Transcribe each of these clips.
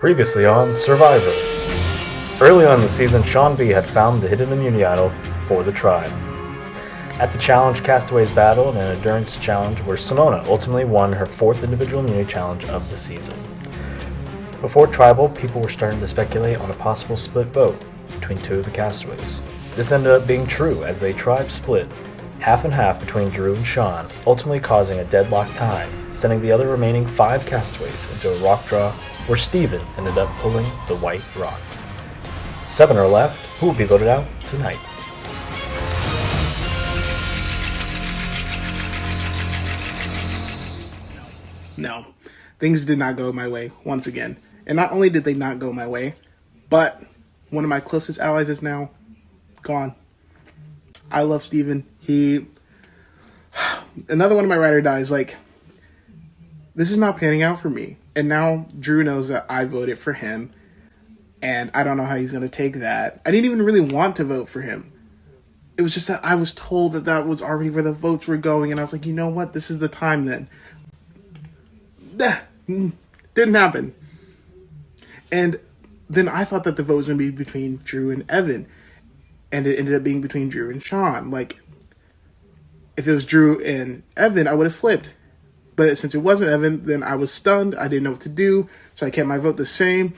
Previously on Survivor. Early on in the season, Sean B had found the hidden immunity idol for the tribe. At the challenge, Castaways battled in an endurance challenge where Simona ultimately won her 4th individual immunity challenge of the season. Before Tribal, people were starting to speculate on a possible split vote between two of the Castaways. This ended up being true as they tribe split half and half between Drew and Sean, ultimately causing a deadlock tie, sending the other remaining 5 Castaways into a rock draw where Steven ended up pulling the white rock. 7 are left, who will be voted out tonight. No, things did not go my way once again. And not only did they not go my way, but one of my closest allies is now gone. I love Steven. Another one of my ride or dies, this is not panning out for me. And now Drew knows that I voted for him. And I don't know how he's going to take that. I didn't even really want to vote for him. It was just that I was told that that was already where the votes were going. And I was like, you know what? This is the time then. Didn't happen. And then I thought that the vote was going to be between Drew and Evan. And it ended up being between Drew and Sean. If it was Drew and Evan, I would have flipped. But since it wasn't Evan, then I was stunned. I didn't know what to do. So I kept my vote the same.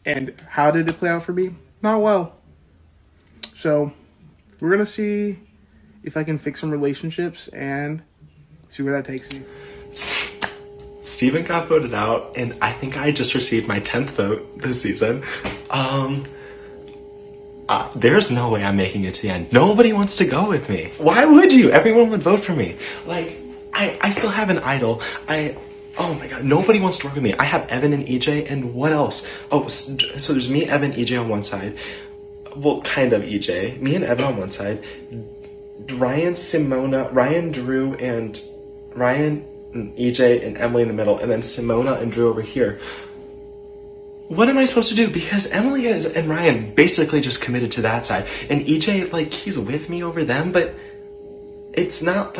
And how did it play out for me? Not well. So we're going to see if I can fix some relationships and see where that takes me. Steven got voted out, and I think I just received my 10th vote this season. There's no way I'm making it to the end. Nobody wants to go with me. Why would you? Everyone would vote for me. I still have an idol. Oh my god, nobody wants to work with me. I have Evan and EJ, and what else? Oh, so there's me, Evan, EJ on one side. Well, kind of EJ. Me and Evan on one side. Ryan, Drew, and Ryan, and EJ, and Emily in the middle. And then Simona and Drew over here. What am I supposed to do? Because Emily and Ryan basically just committed to that side. And EJ, he's with me over them, but it's not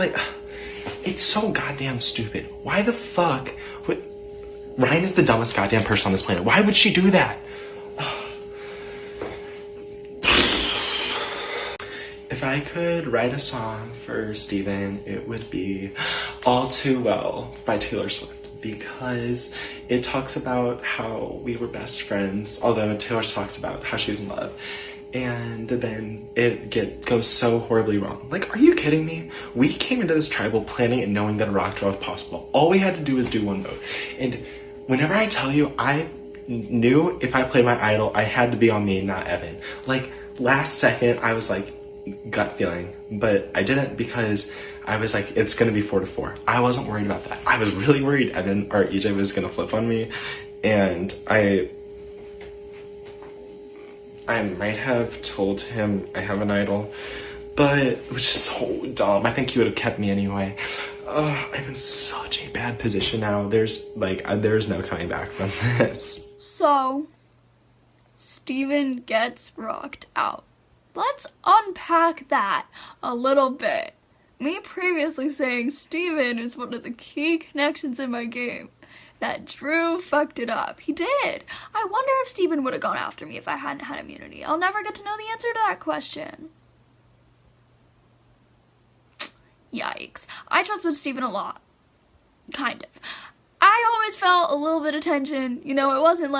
it's so goddamn stupid. Why the fuck would... Ryan is the dumbest goddamn person on this planet. Why would she do that? If I could write a song for Steven, it would be All Too Well by Taylor Swift, because it talks about how we were best friends, although Taylor talks about how she's in love. And then it goes so horribly wrong. Are you kidding me? We came into this tribal planning and knowing that a rock draw was possible. All we had to do was do one vote. And whenever I tell you, I knew if I played my idol, I had to be on me, not Evan. Last second, I was gut feeling. But I didn't, because I was it's gonna be 4-4. I wasn't worried about that. I was really worried Evan or EJ was gonna flip on me. And I might have told him I have an idol, which is so dumb. I think he would have kept me anyway. I'm in such a bad position now. There's no coming back from this. So, Steven gets rocked out. Let's unpack that a little bit. Me previously saying Steven is one of the key connections in my game. That Drew fucked it up. He did. I wonder if Steven would have gone after me if I hadn't had immunity. I'll never get to know the answer to that question. Yikes. I trusted Steven a lot. Kind of. I always felt a little bit of tension. It wasn't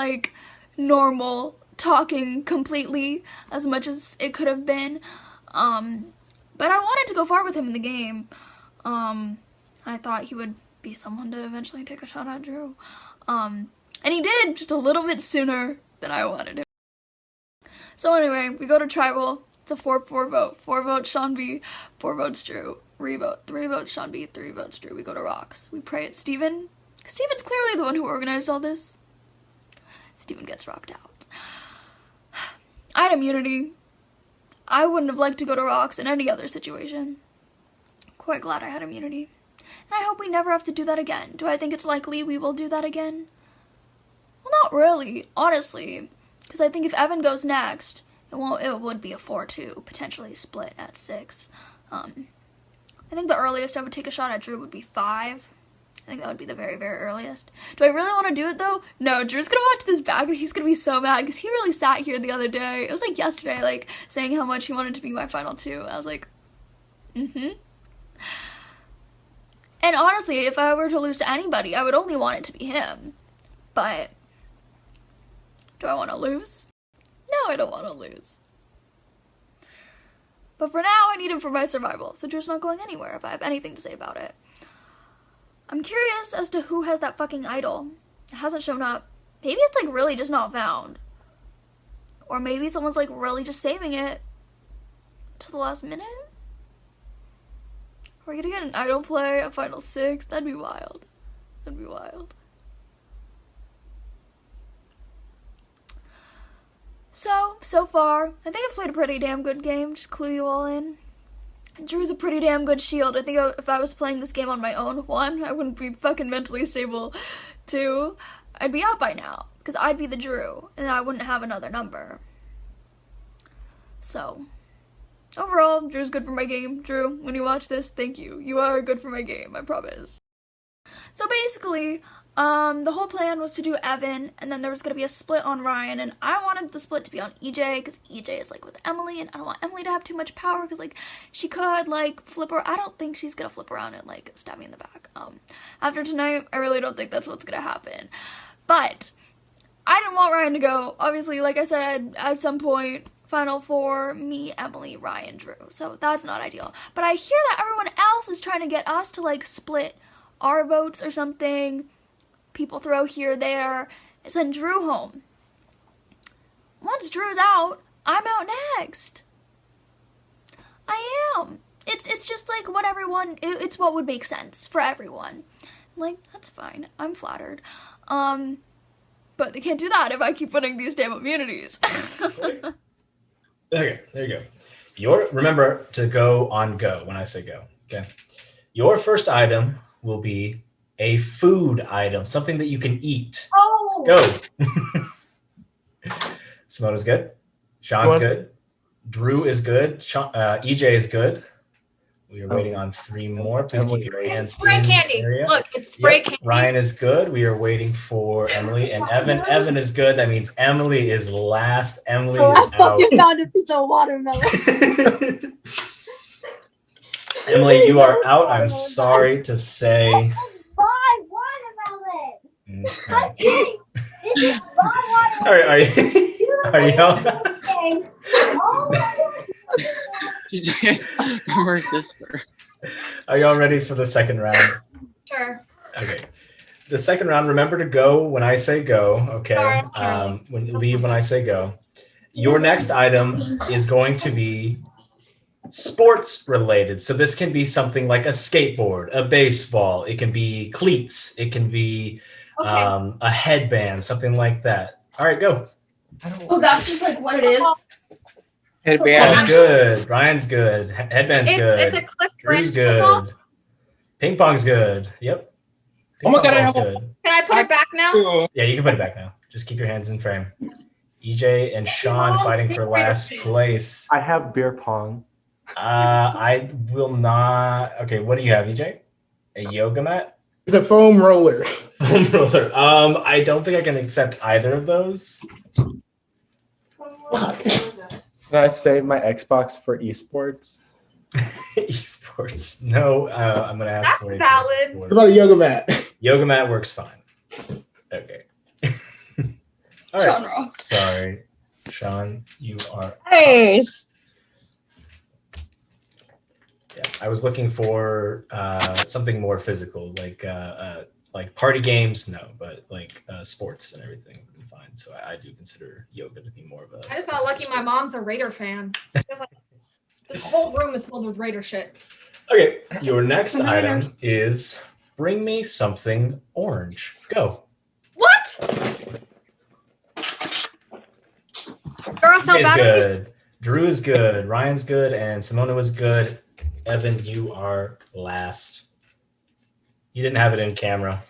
normal talking completely as much as it could have been. But I wanted to go far with him in the game. I thought he would be someone to eventually take a shot at Drew. And he did, just a little bit sooner than I wanted him. So anyway, we go to Tribal. It's a 4-4 vote. 4 votes Sean B, 4 votes Drew. 3 votes Sean B, 3 votes Drew. We go to Rocks. We pray at Steven. Steven's clearly the one who organized all this. Steven gets rocked out. I had immunity. I wouldn't have liked to go to Rocks in any other situation. Quite glad I had immunity. And I hope we never have to do that again. Do I think it's likely we will do that again? Well, not really, honestly. Because I think if Evan goes next, it would be a 4-2, potentially split at 6. I think the earliest I would take a shot at Drew would be 5. I think that would be the very, very earliest. Do I really want to do it, though? No, Drew's gonna watch this back, and he's gonna be so mad, because he really sat here the other day. It was like yesterday, like, saying how much he wanted to be my final two. I was like, And honestly, if I were to lose to anybody, I would only want it to be him. But do I want to lose? No, I don't want to lose. But for now, I need him for my survival, so Drew's not going anywhere if I have anything to say about it. I'm curious as to who has that fucking idol. It hasn't shown up. Maybe it's like really just not found. Or maybe someone's like really just saving it to the last minute? We're gonna get an idol play, a final 6. That'd be wild. That'd be wild. So far, I think I've played a pretty damn good game. Just clue you all in. Drew's a pretty damn good shield. I think if I was playing this game on my own, 1, I wouldn't be fucking mentally stable. 2, I'd be out by now, because I'd be the Drew, and I wouldn't have another number. So, overall, Drew's good for my game. Drew, when you watch this, thank you. You are good for my game, I promise. So basically, the whole plan was to do Evan, and then there was going to be a split on Ryan, and I wanted the split to be on EJ, because EJ is, like, with Emily, and I don't want Emily to have too much power, because, like, she could, like, flip her. I don't think she's going to flip around and, like, stab me in the back. After tonight, I really don't think that's what's going to happen. But I didn't want Ryan to go. Obviously, like I said, at some point, Final 4, me, Emily, Ryan, Drew. So that's not ideal. But I hear that everyone else is trying to get us to, like, split our votes or something. People throw here, there, and send Drew home. Once Drew's out, I'm out next. I am. It's just like what everyone, it's what would make sense for everyone. Like, that's fine. I'm flattered. But they can't do that if I keep winning these damn immunities. Okay, there you go. Remember to go on go when I say go, okay? Your first item will be a food item, something that you can eat. Oh! Go! Simona's good. Sean's good. Drew is good. EJ is good. We are waiting on 3 more. Please keep your hands it's spray candy. Area. Look, it's spray candy. Ryan is good. We are waiting for Emily and Evan. Evan is good. That means Emily is last. Emily is out. I fucking found a piece of watermelon. Emily, you are out. I'm sorry to say. Buy watermelon. Okay. It's raw All right, are you Her sister. Are y'all ready for the second round? Sure. Okay. The second round, remember to go when I say go, okay? Sure. When you leave when I say go. Your next item is going to be sports related. So this can be something like a skateboard, a baseball. It can be cleats. It can be a headband, something like that. All right, go. Oh, that's just like what it is? Headband's good. Ryan's good. Headband's good. It's a cliff Drew's branch good. football. Ping pong's good. Yep. Oh my God, I have good. Can I put it back now? Yeah, you can put it back now. Just keep your hands in frame. EJ and Sean fighting for last place. I have beer pong. I will not. Okay, what do you have, EJ? A yoga mat? It's a foam roller. Foam roller. I don't think I can accept either of those. Can I save my Xbox for esports? Esports. No, I'm gonna ask That's for it. valid. What about a yoga mat? Yoga mat works fine. Okay. All right. Sean Ross. Sorry, Sean, you are. Nice. Yeah, I was looking for something more physical, like party games. No, but like sports and everything would be fine. So I do consider yoga to be more of a. I just got lucky. My mom's a Raider fan. This whole room is filled with Raider shit. Okay, your next item is bring me something orange. Go. What? Girl, so Is bad. good. Drew is good. Ryan's good, and Simona was good. Evan, you are last. You didn't have it in camera.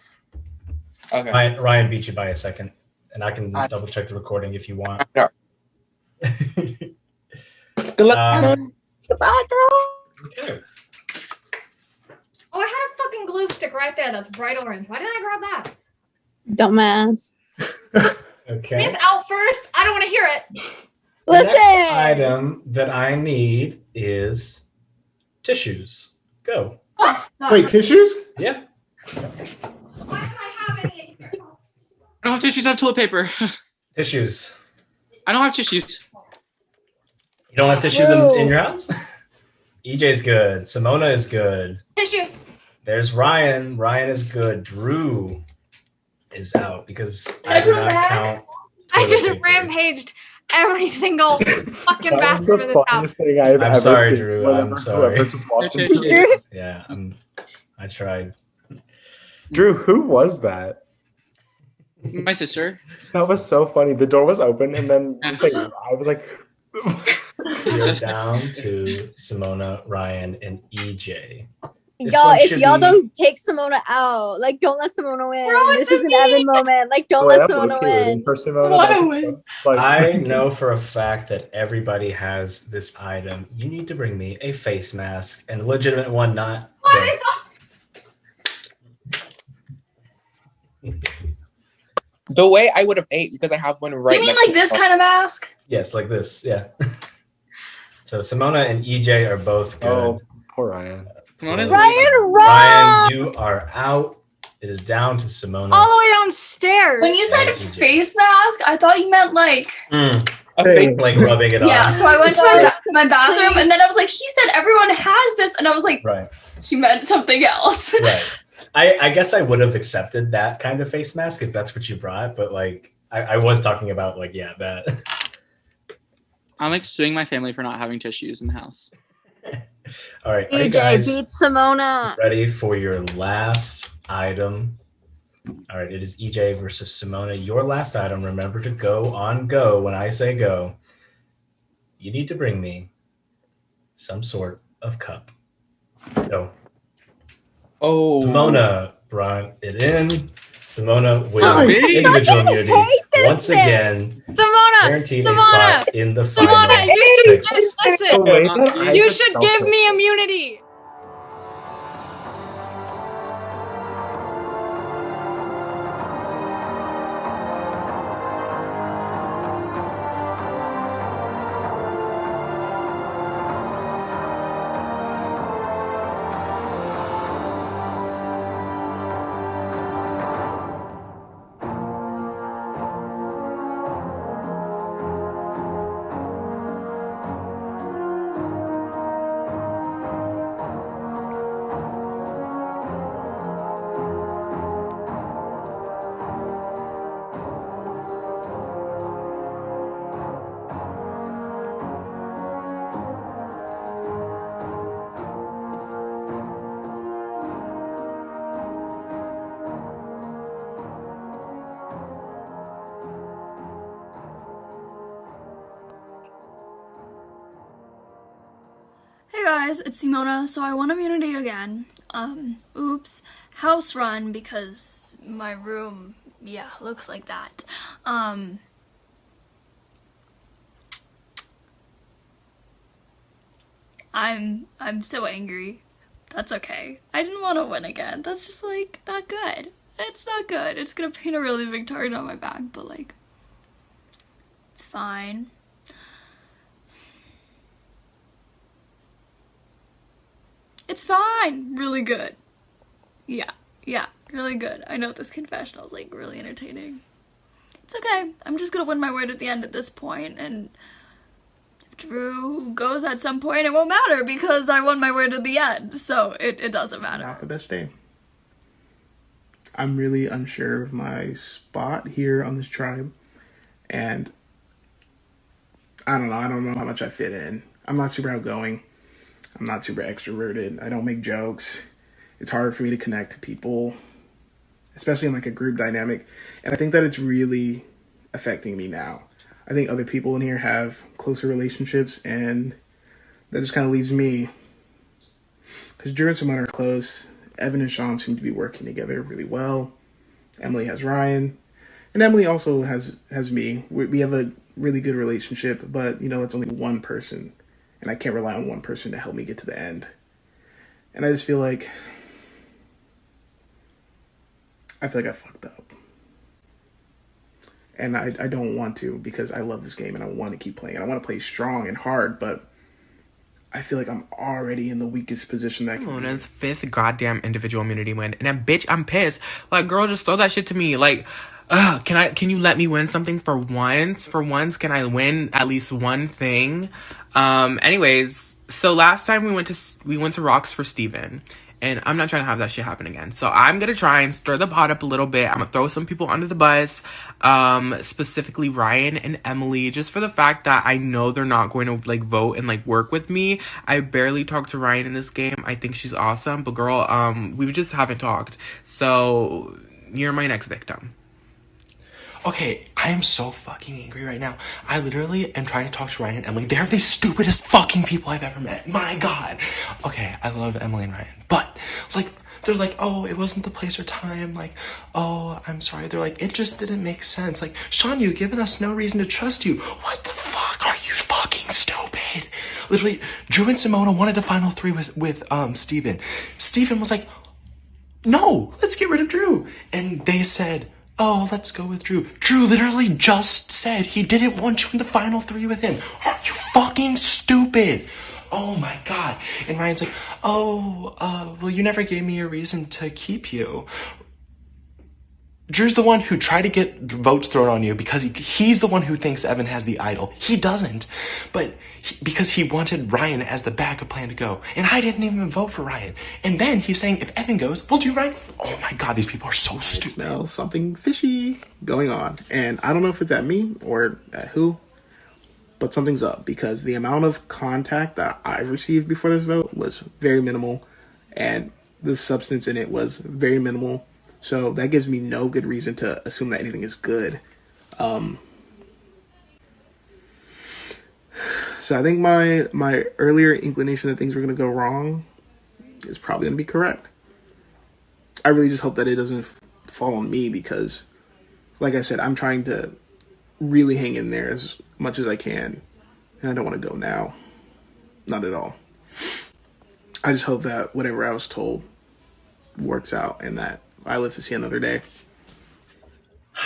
Okay. Ryan beat you by a second, and I can double check the recording if you want. Good luck. Goodbye, girl. Okay. Oh, I had a fucking glue stick right there that's bright orange. Why didn't I grab that? Dumbass. Okay. This out first. I don't want to hear it. The next Listen. item that I need is tissues. Go. What? Wait, tissues? Yeah. Why don't I have any in here? I don't have tissues, I have toilet paper. Tissues. I don't have tissues. You don't have tissues in Whoa. your house? EJ's good. Simona is good. Tissues. There's Ryan. Ryan is good. Drew is out because I do not count. I toilet just paper. rampaged every single fucking That was bathroom in the this house. funniest thing I've I'm ever sorry, seen. Drew. Whenever I'm sorry. Whoever just walked Okay. into it. Yeah, I tried. Drew, who was that? My sister. That was so funny. The door was open, and then just like I was like, You're down to Simona, Ryan, and EJ. This Y'all, one if should y'all be- don't take Simona out, like, don't let Simona win. Bro, This it's is an me. Evan moment. Like, don't "Wait, let I'm Simona low-key rooting win. for Simona." Wanna That's win. like- I know for a fact that everybody has this item. You need to bring me a face mask, and a legitimate one, not. What? the- It's all- The way I would have ate because I have one right. You mean next like to this me. kind of mask? Yes, like this. Yeah. So Simona and EJ are both good. Oh, poor Ryan. Simona is- Ryan, Ryan, you are out. It is down to Simona. all the way downstairs. When you said Thank you, Jay. face mask, I thought you meant like A Hey. fake- Like rubbing it yeah. on. So I went to my bathroom and then I was like, he said everyone has this, and I was like, Right. he meant something else. Right. I guess I would have accepted that kind of face mask if that's what you brought, but like I was talking about like that. I'm like suing my family for not having tissues in the house. All right. Are you EJ guys beat Simona. ready for your last item? All right, it is EJ versus Simona. Your last item. Remember to go on go when I say go. You need to bring me some sort of cup. Go. Oh. Simona brought it in. Simona wins Nice. individual I immunity hate this once thing. again. Simona, Guaranteed a Simona, spot in the final Simona, you should six. The listen. way that I You just should felt give it. me immunity. Hey guys, it's Simona. So I won immunity again. Oops. House run because my room, yeah, looks like that. I'm so angry. That's okay. I didn't want to win again. That's just like not good. It's not good. It's gonna paint a really big target on my back, but like it's fine. It's fine. Really good. Yeah, really good. I know this confessional is like really entertaining. It's okay. I'm just gonna win my way to the end at this point, and if Drew goes at some point, it won't matter because I won my way to the end, so it doesn't matter. Not the best day. I'm really unsure of my spot here on this tribe, and I don't know. I don't know how much I fit in. I'm not super outgoing. I'm not super extroverted. I don't make jokes. It's hard for me to connect to people, especially in like a group dynamic. And I think that it's really affecting me now. I think other people in here have closer relationships, and that just kind of leaves me. Because Drew and Simone are close. Evan and Sean seem to be working together really well. Emily has Ryan. And Emily also has me. We have a really good relationship, but, you know, it's only one person. And I can't rely on one person to help me get to the end. And I just feel like I feel like I fucked up. And I don't want to because I love this game and I want to keep playing it. I want to play strong and hard, but I feel like I'm already in the weakest position that I can be. Simona's 5th goddamn individual immunity win. And then, bitch, I'm pissed. Like, girl, just throw that shit to me. Like, can you let me win something for once? For once, can I win at least one thing? Anyways, so last time we went to Rocks for Steven. And I'm not trying to have that shit happen again. So I'm going to try and stir the pot up a little bit. I'm going to throw some people under the bus. Specifically Ryan and Emily. Just for the fact that I know they're not going to, like, vote and, like, work with me. I barely talked to Ryan in this game. I think she's awesome. But, girl, we just haven't talked. So you're my next victim. Okay, I am so fucking angry right now. I literally am trying to talk to Ryan and Emily. They're the stupidest fucking people I've ever met. My God. Okay, I love Emily and Ryan. But, like, they're like, oh, it wasn't the place or time. Like, oh, I'm sorry. They're like, it just didn't make sense. Like, Sean, you've given us no reason to trust you. What the fuck? Are you fucking stupid? Literally, Drew and Simona wanted the final 3 with Steven. Steven was like, no, let's get rid of Drew. And they said, oh, let's go with Drew. Drew literally just said he didn't want you in the final 3 with him. Are you fucking stupid? Oh my God. And Ryan's like, oh, well, you never gave me a reason to keep you. Drew's the one who tried to get votes thrown on you because he's the one who thinks Evan has the idol. He doesn't. But because he wanted Ryan as the backup plan to go. And I didn't even vote for Ryan. And then he's saying if Evan goes, we'll do Ryan. Oh my God, these people are so stupid. I smell something fishy going on. And I don't know if it's at me or at who, but something's up because the amount of contact that I've received before this vote was very minimal. And the substance in it was very minimal. So that gives me no good reason to assume that anything is good. So I think my earlier inclination that things were going to go wrong is probably going to be correct. I really just hope that it doesn't fall on me because, like I said, I'm trying to really hang in there as much as I can. And I don't want to go now. Not at all. I just hope that whatever I was told works out and that I live to see another day.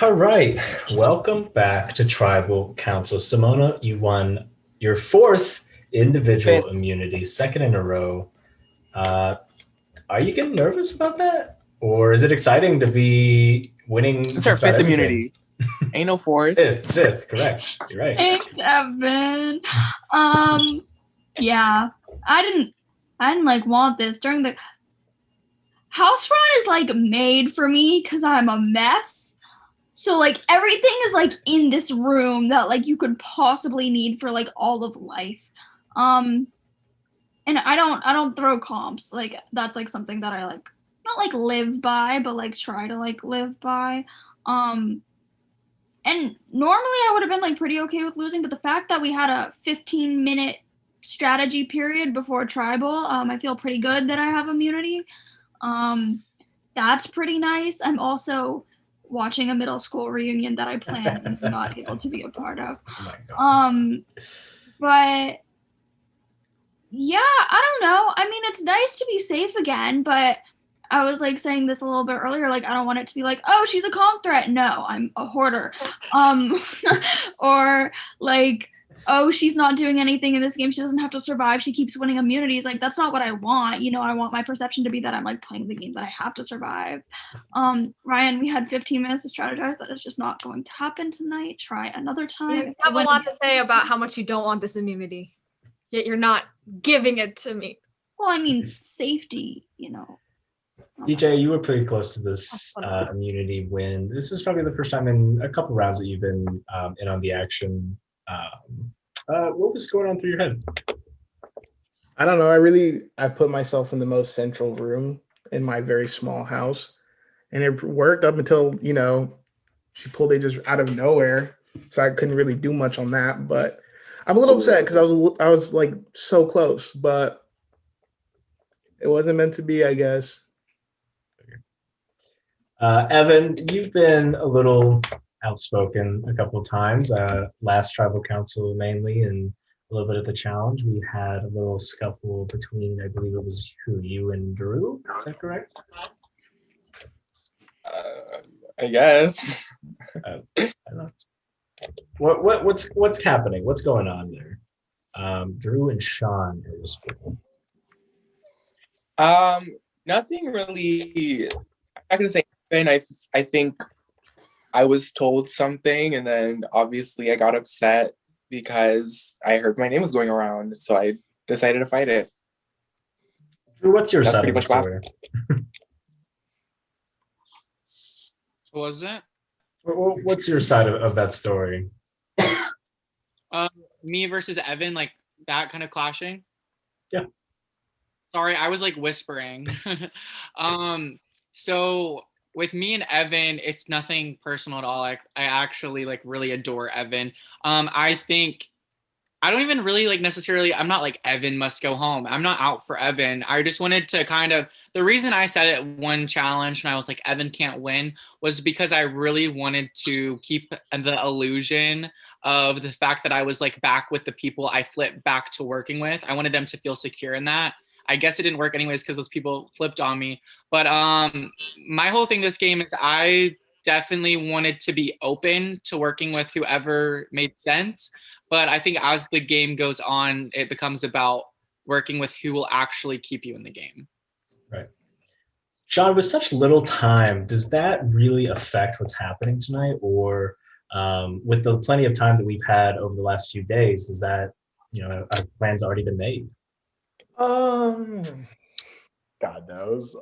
All right. Welcome back to Tribal Council. Simona, you won your 4th individual immunity, 2nd in a row. Are you getting nervous about that? Or is it exciting to be winning? It's our 5th immunity. Ain't no 4th. 5th, correct. You're right. Thanks, Evan. Yeah. I didn't like want this during the house run is like made for me because I'm a mess. So like everything is like in this room that like you could possibly need for like all of life. And I don't throw comps. Like that's like something that I like not like live by, but like try to like live by. And normally I would have been like pretty okay with losing, but the fact that we had a 15-minute strategy period before tribal, I feel pretty good that I have immunity. That's pretty nice. I'm also watching a middle school reunion that I planned and not able to be a part of. Oh my God. But yeah, I don't know. I mean, it's nice to be safe again, but I was like saying this a little bit earlier, like I don't want it to be like, oh, she's a comp threat. No, I'm a hoarder. Or like, oh, she's not doing anything in this game. She doesn't have to survive. She keeps winning immunities. Like, that's not what I want. You know, I want my perception to be that I'm like playing the game that I have to survive. Ryan, we had 15 minutes to strategize. That is just not going to happen tonight. Try another time. You have a lot to say about how much you don't want this immunity, yet you're not giving it to me. Well, I mean, safety, you know. DJ, you were pretty close to this immunity win. This is probably the first time in a couple rounds that you've been in on the action. What was going on through your head? I don't know. I put myself in the most central room in my very small house, and it worked up until, you know, she pulled it just out of nowhere. So I couldn't really do much on that, but I'm a little upset because I was like so close, but it wasn't meant to be, I guess. Evan, you've been a little outspoken a couple of times. Last tribal council mainly, and a little bit of the challenge. We had a little scuffle between, I believe it was you and Drew. Is that correct? I guess. I don't know. What's happening? What's going on there? Drew and Sean are whispering. Nothing really. I'm not gonna say anything. I think I was told something, and then obviously I got upset because I heard my name was going around, so I decided to fight it. Drew, what's your That's side pretty of the much what story? What was it? What's your side of that story? Me versus Evan, like that kind of clashing. Yeah. Sorry, I was like whispering. So with me and Evan, it's nothing personal at all. Like I actually like really adore Evan. I think I don't even really like necessarily, I'm not like Evan must go home. I'm not out for Evan. I just wanted to kind of, the reason I said it one challenge and I was like, Evan can't win was because I really wanted to keep the illusion of the fact that I was like back with the people I flipped back to working with. I wanted them to feel secure in that. I guess it didn't work anyways because those people flipped on me. But my whole thing this game is I definitely wanted to be open to working with whoever made sense. But I think as the game goes on, it becomes about working with who will actually keep you in the game. Right. Sean, with such little time, does that really affect what's happening tonight? Or with the plenty of time that we've had over the last few days, is that, our plans already been made? God knows.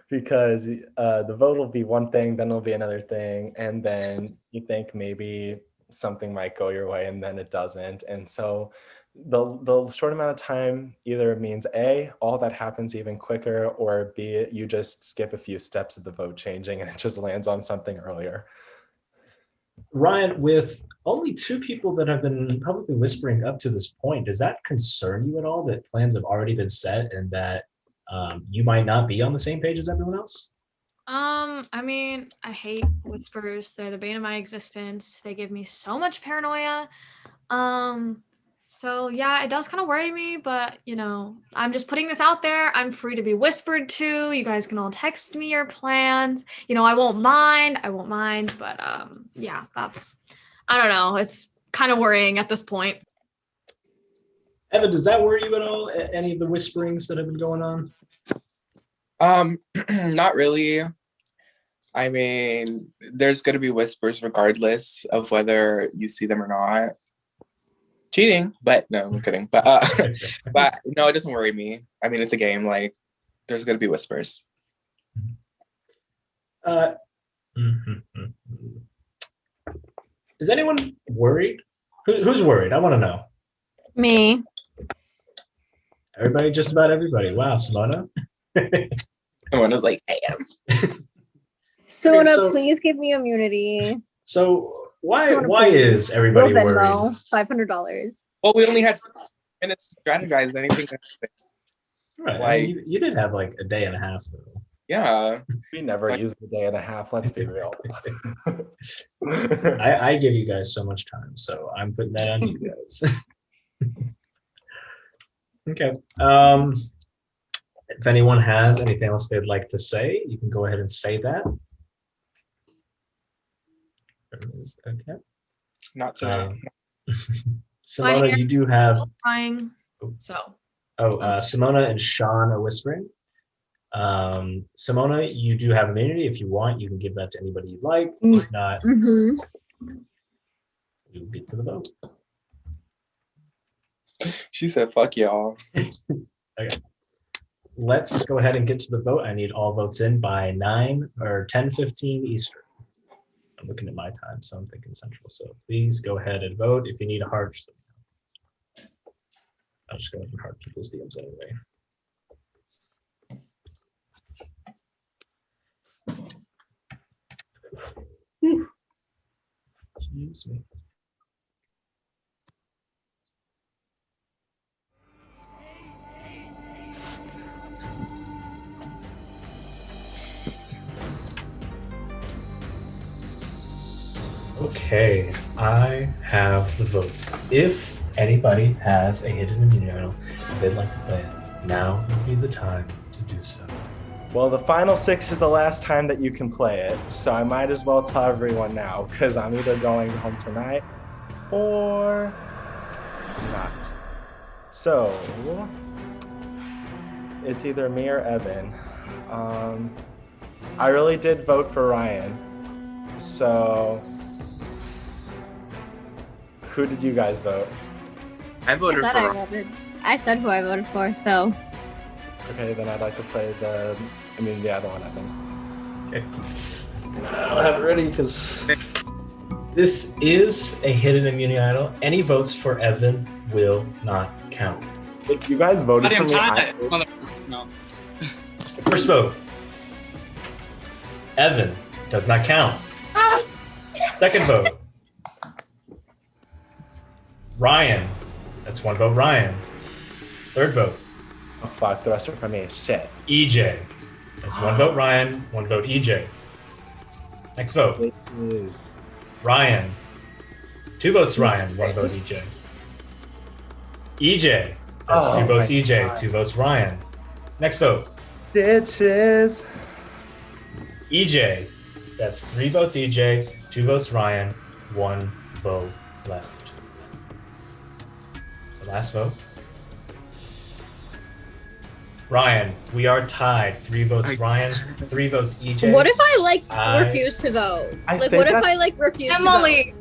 Because the vote will be one thing, then it'll be another thing, and then you think maybe something might go your way and then it doesn't. And so the short amount of time either means A, all that happens even quicker, or B, you just skip a few steps of the vote changing and it just lands on something earlier. Ryan, with only 2 people that have been publicly whispering up to this point, does that concern you at all that plans have already been set and that you might not be on the same page as everyone else? I mean, I hate whispers. They're the bane of my existence. They give me so much paranoia. So yeah, it does kind of worry me, but I'm just putting this out there. I'm free to be whispered to. You guys can all text me your plans. I won't mind, but yeah, I don't know. It's kind of worrying at this point. Evan, does that worry you at all? Any of the whisperings that have been going on? Not really. I mean, there's going to be whispers regardless of whether you see them or not. Cheating, but no, I'm kidding. But but no, it doesn't worry me. I mean, it's a game. Like, there's going to be whispers. Is anyone worried? Who's worried? I want to know. Me. Everybody, just about everybody. Wow, Simona. Someone was like, I am. Simona, so- please give me immunity. So why Simona, why please. is everybody We'll worried? Venmo, $500. Well, we only had 5 minutes to strategize anything. Right. Like- I mean, you did have like a day and a half though. Yeah. We never used a day and a half, let's be real. I give you guys so much time, so I'm putting that on you guys. Okay. If anyone has anything else they'd like to say, you can go ahead and say that. Okay. Not today. Simona, you do have. Still trying. So. Simona and Sean are whispering. Simona, you do have immunity. If you want, you can give that to anybody you'd like. If not, we'll get to the vote. She said, fuck y'all. Okay. Let's go ahead and get to the vote. I need all votes in by 9 or 10:15 Eastern. I'm looking at my time, so I'm thinking Central. So please go ahead and vote. If you need a heart, just let me know. I'll just go ahead and heart people's DMs anyway. Whew. Excuse me. Okay, I have the votes. If anybody has a hidden immunity idol they'd like to play it, now would be the time to do so. Well, the final 6 is the last time that you can play it, so I might as well tell everyone now, because I'm either going home tonight or not. So, it's either me or Evan. I really did vote for Ryan, so who did you guys vote? I voted for. I said who I voted for, so. Okay, then I'd like to play the other one, I think. Okay. I don't have it ready because this is a hidden immunity idol. Any votes for Evan will not count. If you guys voted for me, No. First vote. Evan does not count. Second vote. Ryan. That's one vote, Ryan. Third vote. Oh, fuck, the rest are for me. Shit. EJ. That's one vote, Ryan. One vote, EJ. Next vote. Please. Ryan. 2 votes, Ryan. 1 vote, EJ. EJ. That's 2 votes, EJ. God. 2 votes, Ryan. Next vote. Bitches. EJ. That's 3 votes, EJ. 2 votes, Ryan. 1 vote left. The last vote. Ryan, we are tied. 3 votes, Ryan. 3 votes, EJ. What if I refuse to vote? What if I refuse to vote? Emily,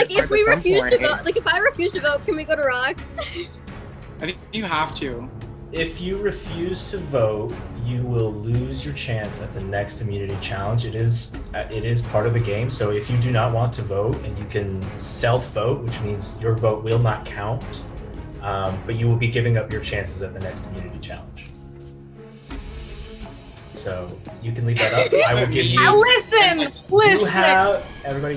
if we refuse to vote, if I refuse to vote, can we go to Rock? I think you have to. If you refuse to vote, you will lose your chance at the next immunity challenge. It is part of the game. So if you do not want to vote, and you can self-vote, which means your vote will not count, but you will be giving up your chances at the next immunity challenge. So you can leave that up. I will give you. Listen.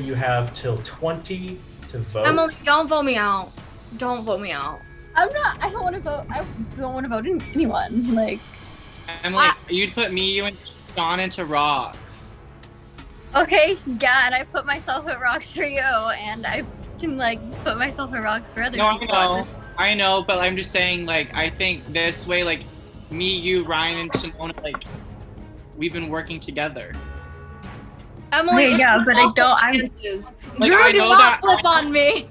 You have till 20 to vote. Emily, don't vote me out. Don't vote me out. I don't want to vote. I don't want to vote in anyone. Like. Emily, you'd put me, you, and Sean into rocks. Okay, God, I put myself at rocks for you, and I can put myself at rocks for other people. I know, but I'm just saying, I think this way, me, you, Ryan, and Simona, we've been working together. Emily, yeah, but I don't. Drew, do not flip on me.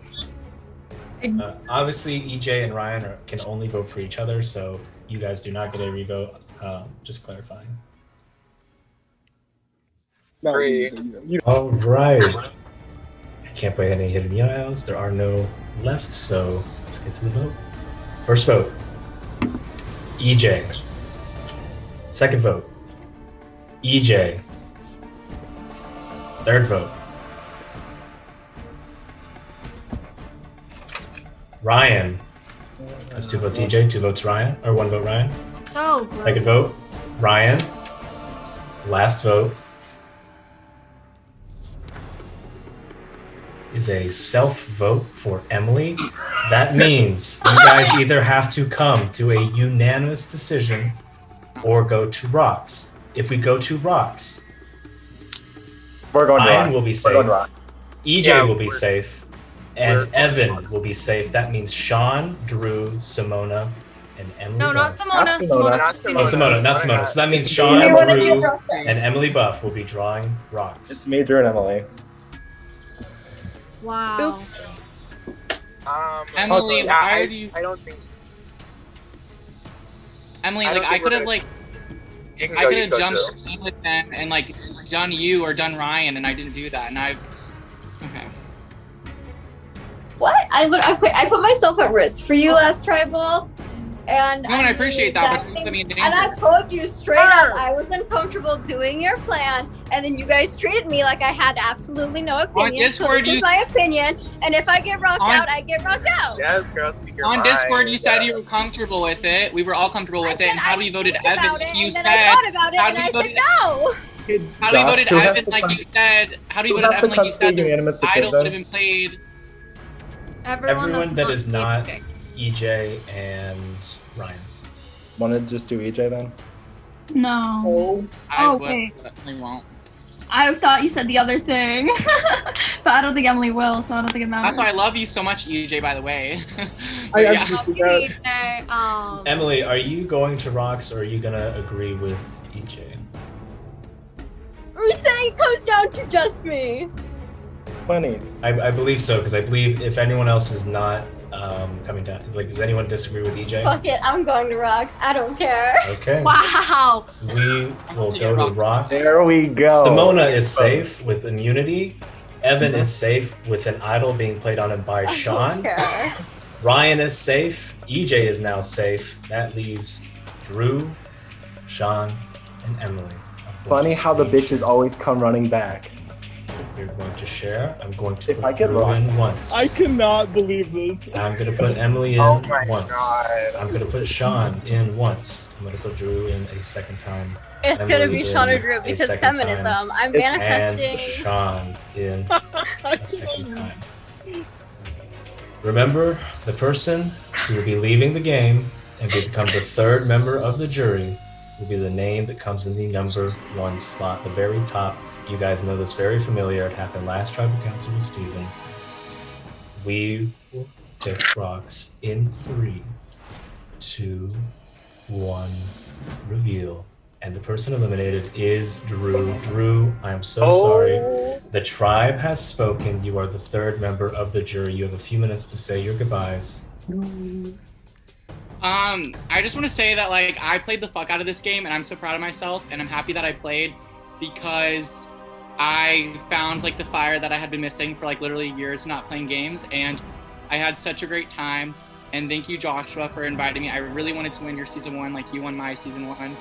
Obviously, EJ and Ryan can only vote for each other, so you guys do not get a revote. Just clarifying. All right. I can't play any hidden meows. There are no left, so let's get to the vote. First vote, EJ. Second vote, EJ. Third vote, Ryan. That's 2 votes EJ, 2 votes Ryan, or 1 vote Ryan. Oh, great. Second vote, Ryan. Last vote is a self-vote for Emily. That means you guys either have to come to a unanimous decision or go to rocks. If we go to rocks, Ryan will be safe, EJ will be safe, and Evan will be safe. That means Sean, Drew, Simona, and Emily. No, not Buff. Simona. Simona, not Simona. So that means Sean, Drew, and Emily Buff will be drawing rocks. It's me, Drew, and Emily. Wow. Oops. Emily, why do you? I don't think. Emily, I don't I think could have You can I go, could you have go, jumped Drew. in with them and done you or done Ryan, and I didn't do that, and okay. What? I put myself at risk for you last tribal, and No, and I appreciate that, but you put me in danger. And I told you straight up I was uncomfortable doing your plan, and then you guys treated me like I had absolutely no opinion. Discord, so this is my opinion, and if I get rocked out, I get rocked out. Yes, girl, speak your On mind. Discord, you said you were comfortable with it. We were all comfortable with it. And how we voted Evan, about it, you and said. then I thought about it, how and we I voted said no. How we voted Evan, like you said. How we voted Evan, like you said. Unanimous The idol decision? would have been played. Everyone that is not EJ and Ryan. Want to just do EJ then? No. I Okay. would, but I won't. I thought you said the other thing. But I don't think Emily will, so I don't think it matters. That's why I love you so much, EJ, by the way. I Yeah. appreciate that. Emily, are you going to Rocks or are you gonna agree with EJ? Are you saying it comes down to just me? Funny. I believe so, because I believe if anyone else is not coming down, like, does anyone disagree with EJ? Fuck it, I'm going to Rocks. I don't care. Okay. Wow. We will go to Rocks. There we go. Simona is safe with immunity. Evan is safe with an idol being played on him by Sean. Ryan is safe. EJ is now safe. That leaves Drew, Sean, and Emily. Funny how the bitches always come running back. You're going to share. I'm going to If I put get Drew wrong. in once. I cannot believe this. I'm going to put Emily in Oh my once. God. I'm going to put Sean in once. I'm going to put Drew in a second time. It's Emily gonna be Sean or in Drew a because second feminism. time, I'm and manifesting. Sean in a second time. Remember, the person who will be leaving the game and become the third member of the jury will be the name that comes in the number 1 slot, the very top. You guys know this very familiar. It happened last Tribal Council with Steven. We will pick Rocks in 3, 2, 1, reveal. And the person eliminated is Drew. Drew, I am so sorry. The tribe has spoken. You are the third member of the jury. You have a few minutes to say your goodbyes. I just want to say that like I played the fuck out of this game and I'm so proud of myself and I'm happy that I played because I found like the fire that I had been missing for like literally years not playing games, and I had such a great time. And thank you, Joshua, for inviting me. I really wanted to win your season 1 like you won my season 1.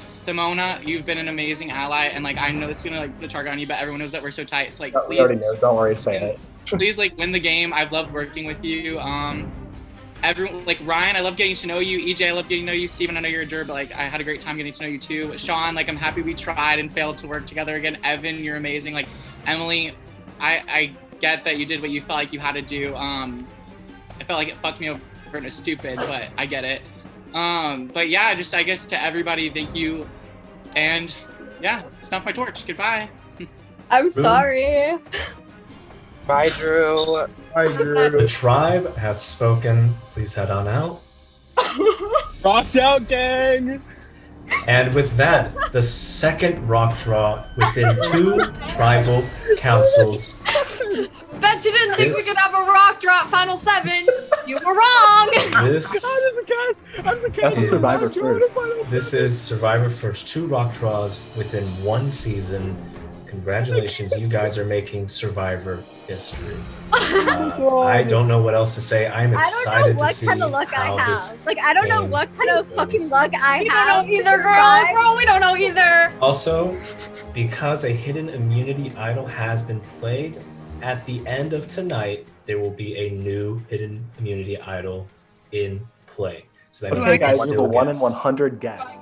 Simona, you've been an amazing ally, and like I know it's gonna like put a target on you, but everyone knows that we're so tight. So like We please, already know. Don't worry, say it. please like win the game. I've loved working with you. Everyone, like Ryan, I love getting to know you. EJ, I love getting to know you. Steven, I know you're a juror, but like I had a great time getting to know you too. Sean, like I'm happy we tried and failed to work together again. Evan, you're amazing. Like Emily, I get that you did what you felt like you had to do. I felt like it fucked me over and it's stupid, but I get it. But yeah, just I guess to everybody, thank you. And yeah, snuff my torch. Goodbye. I'm sorry. Bye, Drew. Bye, Drew. The tribe has spoken. Please head on out. Rocked out, gang. And with that, the second rock draw within 2 tribal councils. Bet you didn't think we This- could have a rock drop final 7. You were wrong. This That's a Survivor first. This is Survivor First. 2 rock draws within 1 season. Congratulations, you guys are making Survivor history. I don't know what else to say. I'm I excited don't know to what see kind of luck I how this have. Like, I don't know game what kind of fucking luck I We have. don't know either, girl. We don't know either. Also, because a hidden immunity idol has been played, at the end of tonight, there will be a new hidden immunity idol in play. So that Okay, means you can guys, we have a still 1 in guess. 100 guess.